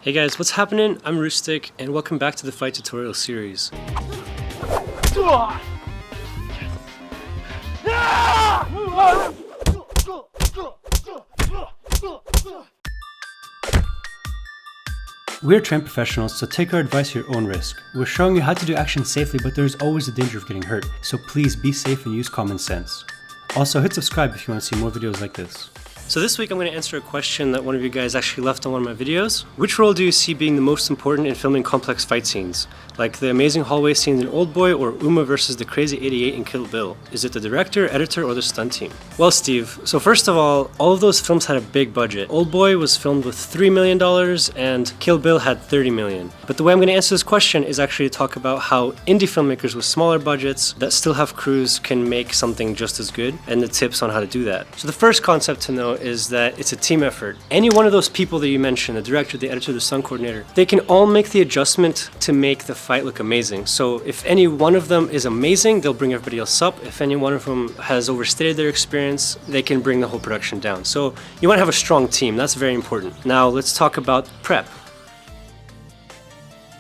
Hey guys, what's happening? I'm Rustic, and welcome back to the fight tutorial series. We're trained professionals, so take our advice at your own risk. We're showing you how to do action safely, but there's always the danger of getting hurt, so please be safe and use common sense. Also, hit subscribe if you want to see more videos like this. So this week I'm going to answer a question that one of you guys actually left on one of my videos. Which role do you see being the most important in filming complex fight scenes? Like the amazing hallway scenes in Oldboy or Uma versus the Crazy 88 in Kill Bill? Is it the director, editor, or the stunt team? Well, Steve, so first of all of those films had a big budget. Oldboy was filmed with $3 million and Kill Bill had $30 million. But the way I'm going to answer this question is actually to talk about how indie filmmakers with smaller budgets that still have crews can make something just as good, and the tips on how to do that. So the first concept to know is that it's a team effort. Any one of those people that you mentioned, the director, the editor, the stunt coordinator, they can all make the adjustment to make the fight look amazing. So if any one of them is amazing, they'll bring everybody else up. If any one of them has overstated their experience, they can bring the whole production down. So you want to have a strong team. That's very important. Now let's talk about prep.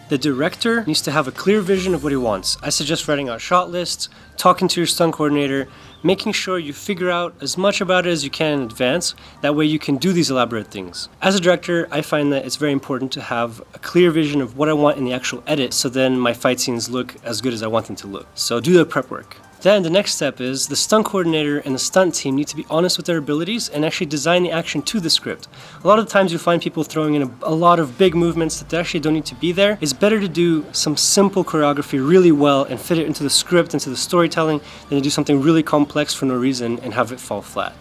The director needs to have a clear vision of what he wants. I suggest writing out shot lists, talking to your stunt coordinator, making sure you figure out as much about it as you can in advance. That way you can do these elaborate things. As a director, I find that it's very important to have a clear vision of what I want in the actual edit, so then my fight scenes look as good as I want them to look. So do the prep work. Then the next step is the stunt coordinator and the stunt team need to be honest with their abilities and actually design the action to the script. A lot of the times you'll find people throwing in a lot of big movements that they actually don't need to be there. It's better to do some simple choreography really well and fit it into the script, into the storytelling, than to do something really complex for no reason and have it fall flat.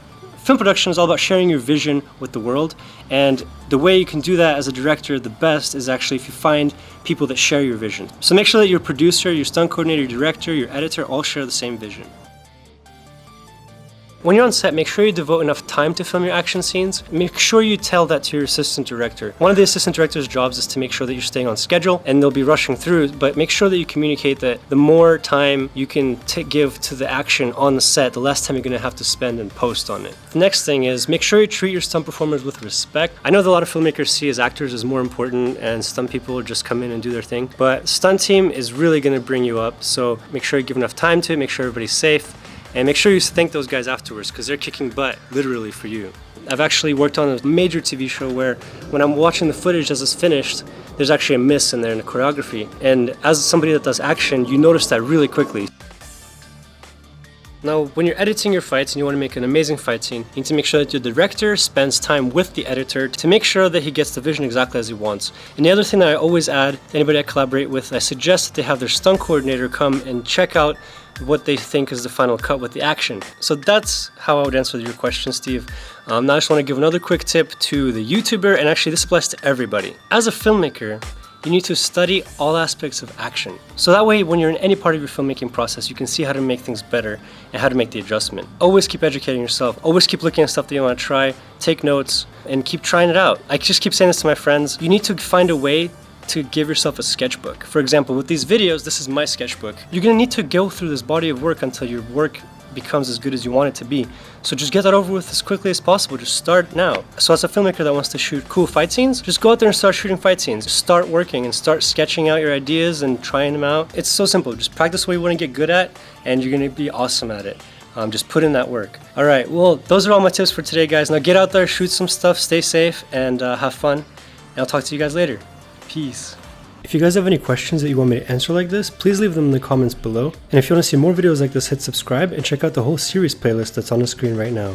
Film production is all about sharing your vision with the world, and the way you can do that as a director the best is actually if you find people that share your vision. So make sure that your producer, your stunt coordinator, your director, your editor all share the same vision. When you're on set, make sure you devote enough time to film your action scenes. Make sure you tell that to your assistant director. One of the assistant director's jobs is to make sure that you're staying on schedule, and they'll be rushing through, but make sure that you communicate that the more time you can give to the action on the set, the less time you're going to have to spend in post on it. The next thing is make sure you treat your stunt performers with respect. I know that a lot of filmmakers see as actors as more important, and stunt people just come in and do their thing, but stunt team is really going to bring you up, so make sure you give enough time to it, make sure everybody's safe. And make sure you thank those guys afterwards, because they're kicking butt, literally, for you. I've actually worked on a major TV show where when I'm watching the footage as it's finished, there's actually a miss in there in the choreography. And as somebody that does action, you notice that really quickly. Now, when you're editing your fights and you want to make an amazing fight scene, you need to make sure that your director spends time with the editor to make sure that he gets the vision exactly as he wants. And the other thing that I always add to anybody I collaborate with, I suggest that they have their stunt coordinator come and check out what they think is the final cut with the action. So that's how I would answer your question, Steve. Now I just want to give another quick tip to the YouTuber, and actually this applies to everybody. As a filmmaker, you need to study all aspects of action. So that way, when you're in any part of your filmmaking process, you can see how to make things better and how to make the adjustment. Always keep educating yourself. Always keep looking at stuff that you want to try, take notes, and keep trying it out. I just keep saying this to my friends. You need to find a way to give yourself a sketchbook. For example, with these videos, this is my sketchbook. You're gonna need to go through this body of work until your work becomes as good as you want it to be. So just get that over with as quickly as possible. Just start now. So as a filmmaker that wants to shoot cool fight scenes, just go out there and start shooting fight scenes. Just start working and start sketching out your ideas and trying them out. It's so simple. Just practice what you want to get good at, and you're gonna be awesome at it. Just put in that work. All right, well, those are all my tips for today, guys. Now get out there, shoot some stuff, stay safe, and have fun. And I'll talk to you guys later. Peace. If you guys have any questions that you want me to answer like this, please leave them in the comments below. And if you want to see more videos like this, hit subscribe and check out the whole series playlist that's on the screen right now.